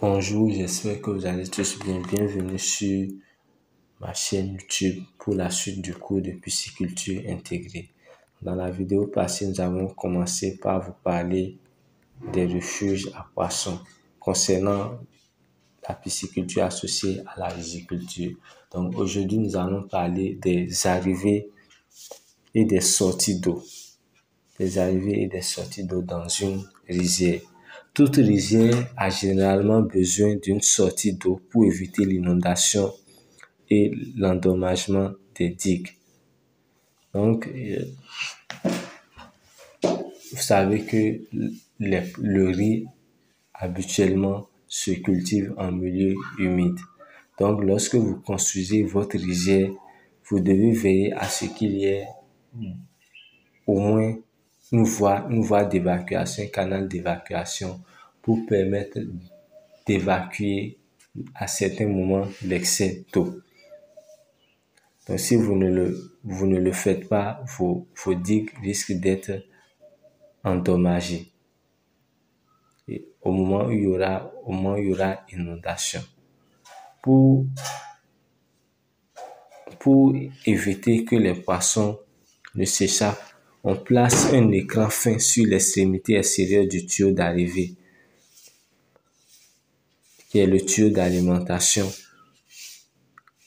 Bonjour, j'espère que vous allez tous bien. Bienvenue sur ma chaîne YouTube pour la suite du cours de pisciculture intégrée. Dans la vidéo passée, nous avons commencé par vous parler des refuges à poissons concernant la pisciculture associée à la riziculture. Donc aujourd'hui, nous allons parler des arrivées et des sorties d'eau. Des arrivées et des sorties d'eau dans une rizière. Toute rizière a généralement besoin d'une sortie d'eau pour éviter l'inondation et l'endommagement des digues. Donc, vous savez que le riz habituellement se cultive en milieu humide. Donc, lorsque vous construisez votre rizière, vous devez veiller à ce qu'il y ait au moins une voie d'évacuation, un canal d'évacuation pour permettre d'évacuer à certains moments l'excès d'eau. Donc, si vous ne le faites pas, vos digues risquent d'être endommagées. Et au moment où il y aura inondation. Pour éviter que les poissons ne s'échappent, on place un écran fin sur l'extrémité extérieure du tuyau d'arrivée, qui est le tuyau d'alimentation,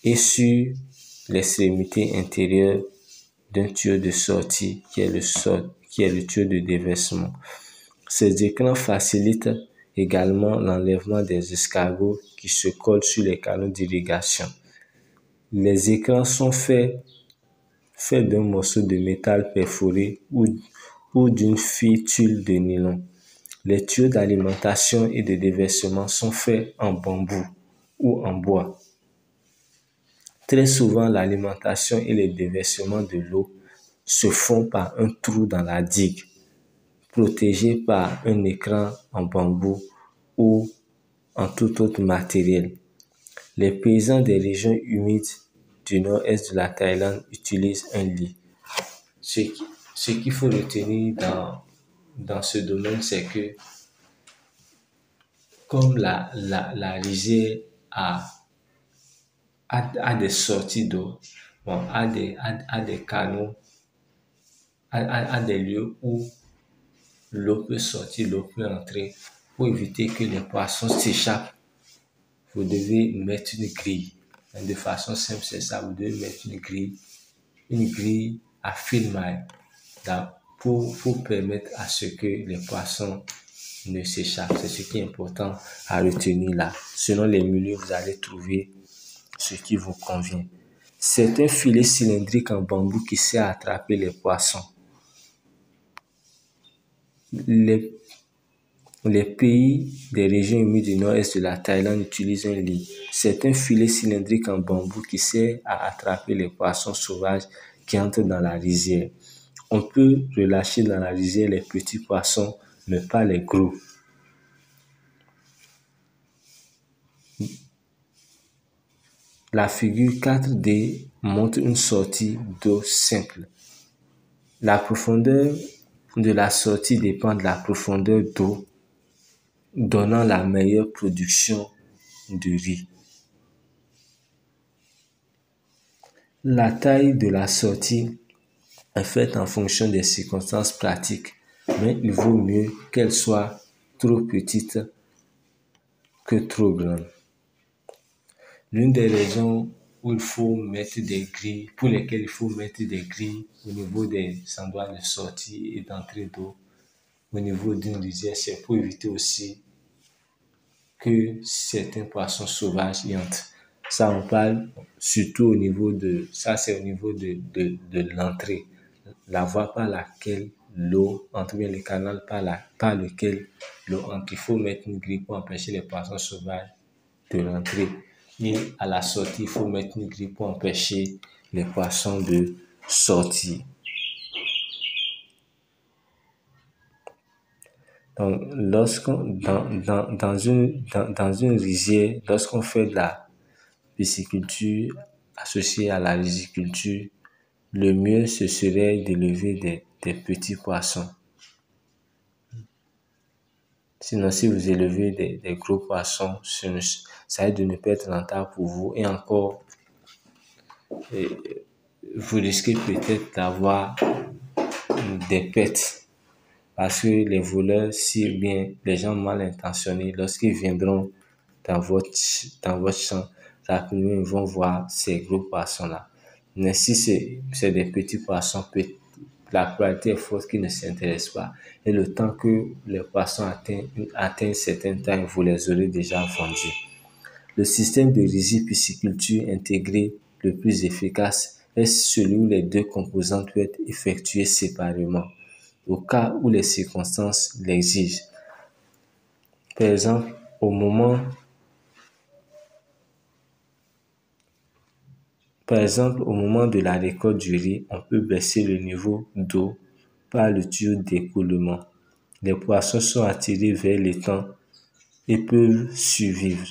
et sur l'extrémité intérieure d'un tuyau de sortie, qui est le tuyau de déversement. Ces écrans facilitent également l'enlèvement des escargots qui se collent sur les canaux d'irrigation. Les écrans sont faits d'un morceau de métal perforé ou d'une fiture de nylon. Les tuyaux d'alimentation et de déversement sont faits en bambou ou en bois. Très souvent, l'alimentation et le déversement de l'eau se font par un trou dans la digue, protégé par un écran en bambou ou en tout autre matériel. Les paysans des régions humides du nord-est de la Thaïlande utilisent un lit. Ce qu'il faut retenir dans ce domaine, c'est que comme la rizière a des sorties d'eau, a des canaux, a des lieux où l'eau peut sortir, l'eau peut entrer. Pour éviter que les poissons s'échappent, vous devez mettre une grille. De façon simple, c'est ça, vous devez mettre une grille à fil maille pour permettre à ce que les poissons ne s'échappent. C'est ce qui est important à retenir là. Selon les milieux, vous allez trouver ce qui vous convient. C'est un filet cylindrique en bambou qui sert à attraper les poissons. Les pays des régions humides du nord-est de la Thaïlande utilisent un lit. C'est un filet cylindrique en bambou qui sert à attraper les poissons sauvages qui entrent dans la rizière. On peut relâcher dans la rizière les petits poissons, mais pas les gros. La figure 4D montre une sortie d'eau simple. La profondeur de la sortie dépend de la profondeur d'eau, donnant la meilleure production de riz. La taille de la sortie est faite en fonction des circonstances pratiques, mais il vaut mieux qu'elle soit trop petite que trop grande. L'une des raisons pour lesquelles il faut mettre des grilles au niveau des endroits de sortie et d'entrée d'eau au niveau d'une rizière, c'est pour éviter aussi que certains poissons sauvages y entrent. Ça, on parle surtout au niveau de l'entrée, la voie par laquelle l'eau entre, bien le canal par lequel l'eau entre. Il faut mettre une grille pour empêcher les poissons sauvages de rentrer. Et à la sortie, il faut mettre une grille pour empêcher les poissons de sortir. Donc, dans une rizière, lorsqu'on fait de la pisciculture associée à la riziculture, le mieux ce serait d'élever des petits poissons. Sinon, si vous élevez des gros poissons, ça risque de ne pas être rentable pour vous. Et encore, euh, vous risquez peut-être d'avoir des pertes. Parce que les voleurs, si bien les gens mal intentionnés, lorsqu'ils viendront dans votre champ, rapidement, ils vont voir ces gros poissons-là. Mais si c'est des petits poissons, la probabilité est forte qu'ils ne s'intéressent pas. Et le temps que les poissons atteignent un certain temps, vous les aurez déjà vendus. Le système de riziculture intégré le plus efficace est celui où les deux composantes peuvent être effectuées séparément, au cas où les circonstances l'exigent. Par exemple, au moment de la récolte du riz, on peut baisser le niveau d'eau par le tuyau d'écoulement. Les poissons sont attirés vers l'étang et peuvent survivre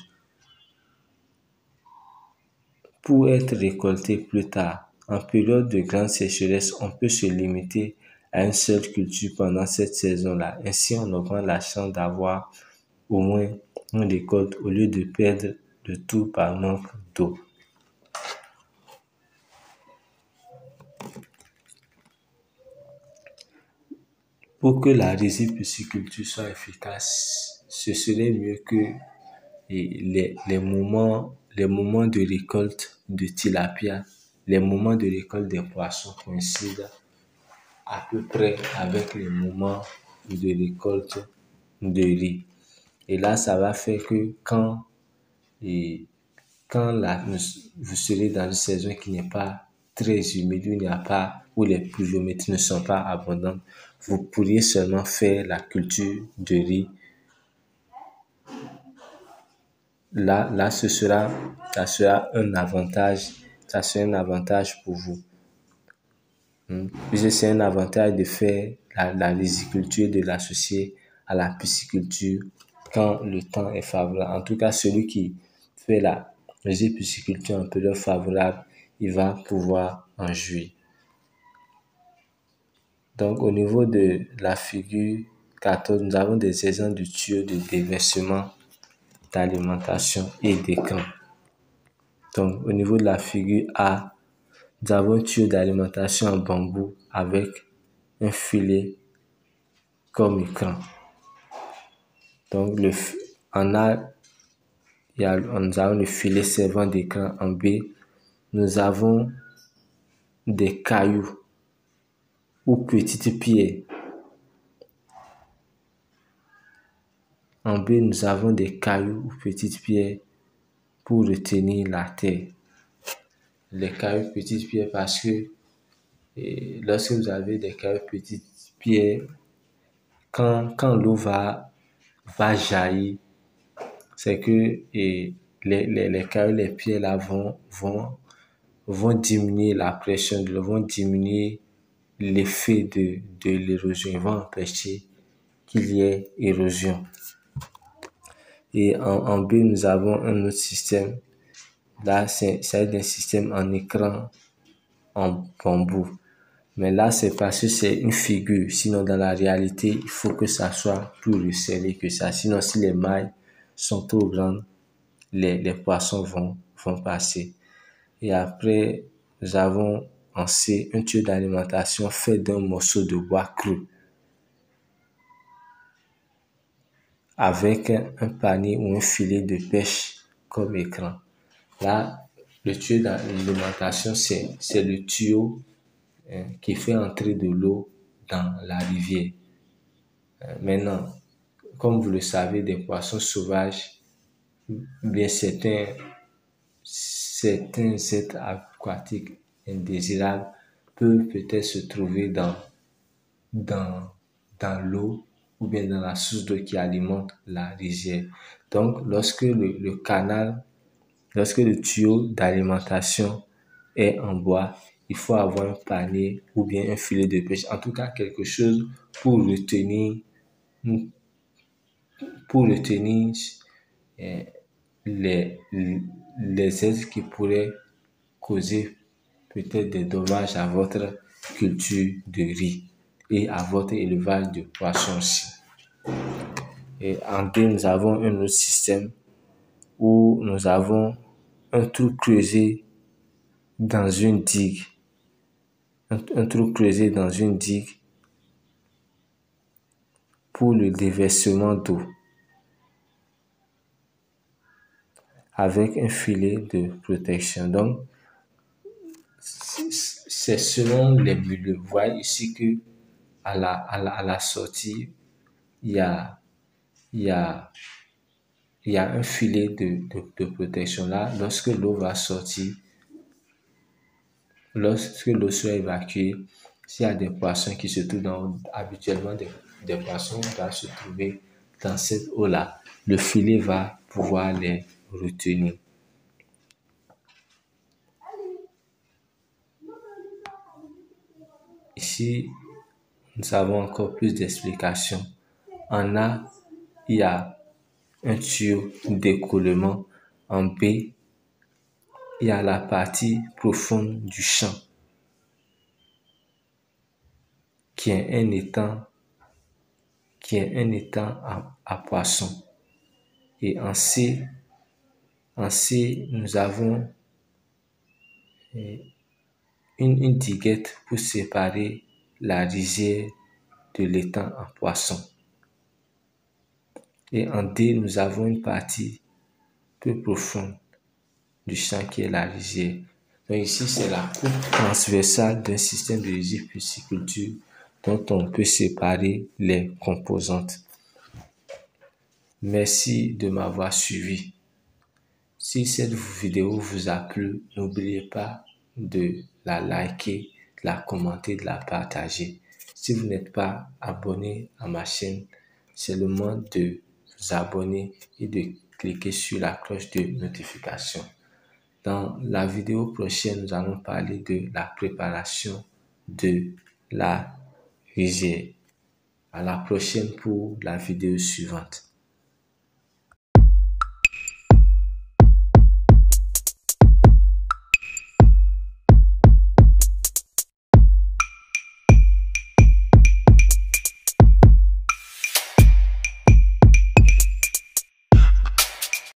pour être récoltés plus tard. En période de grande sécheresse, on peut se limiter à une seule culture pendant cette saison-là. Ainsi, on augmente la chance d'avoir au moins une récolte au lieu de perdre le tout par manque d'eau. Pour que la riziculture soit efficace, ce serait mieux que les moments de récolte de tilapia, les moments de récolte des poissons coïncident à peu près avec les moments de récolte de riz. Et là, ça va faire que et vous serez dans une saison qui n'est pas très humide, où les pluviométries ne sont pas abondantes, vous pourriez seulement faire la culture de riz. Là, ça sera un avantage pour vous. Puisque c'est un avantage de faire la riziculture, de l'associer à la pisciculture quand le temps est favorable. En tout cas, celui qui fait la riziculture en période favorable, il va pouvoir en jouir. Donc, au niveau de la figure 14, nous avons des exemples de tuyaux de déversement d'alimentation et d'écran. Donc, au niveau de la figure A, nous avons un tuyau d'alimentation en bambou avec un filet comme écran. Donc, en A, nous avons le filet servant d'écran. En B, nous avons des cailloux ou petites pierres. En B, nous avons des cailloux ou petites pierres pour retenir la terre. Les cailloux, petites pierres, parce que lorsque vous avez des cailloux, petites pierres, quand l'eau va jaillir, c'est que les cailloux, les pierres là vont diminuer la pression de l'eau, vont diminuer l'effet de l'érosion, ils vont empêcher qu'il y ait érosion. Et en B, nous avons un autre système. Là, c'est un système en écran en bambou. Mais là, c'est parce que c'est une figure. Sinon, dans la réalité, il faut que ça soit plus resserré que ça. Sinon, si les mailles sont trop grandes, les poissons vont passer. Et après, nous avons en C un tuyau d'alimentation fait d'un morceau de bois cru avec un panier ou un filet de pêche comme écran. Là, le tuyau d'alimentation, c'est le tuyau qui fait entrer de l'eau dans la rivière. Maintenant, comme vous le savez, des poissons sauvages, bien certains êtres aquatiques indésirables peuvent peut-être se trouver dans l'eau ou bien dans la source d'eau qui alimente la rivière. Donc, lorsque le tuyau d'alimentation est en bois, il faut avoir un panier ou bien un filet de pêche. En tout cas, quelque chose pour retenir les êtres qui pourraient causer peut-être des dommages à votre culture de riz et à votre élevage de poissons aussi. Et en D, nous avons un autre système où nous avons un trou creusé dans une digue. Un trou creusé dans une digue pour le déversement d'eau avec un filet de protection. Donc, c'est selon les milieux. Vous voyez ici que à la sortie, il y a, il y a, il y a un filet de protection là. Lorsque l'eau va sortir, lorsque l'eau sera évacuée, s'il y a des poissons qui se trouvent habituellement des poissons doivent se trouver dans cette eau-là, le filet va pouvoir les retenir. Ici, nous avons encore plus d'explications. En A, il y a un tuyau d'écoulement. En B, il y a la partie profonde du champ qui est un étang à poissons. Et en C, nous avons une diguette pour séparer la rizière de l'étang à poissons. Et en D, nous avons une partie peu profonde du champ qui est la rizière. Donc ici, c'est la coupe transversale d'un système de riziculture dont on peut séparer les composantes. Merci de m'avoir suivi. Si cette vidéo vous a plu, n'oubliez pas de la liker, de la commenter, de la partager. Si vous n'êtes pas abonné à ma chaîne, c'est le moment de vous abonner et de cliquer sur la cloche de notification. Dans la vidéo prochaine, nous allons parler de la préparation de la rizière. À la prochaine pour la vidéo suivante.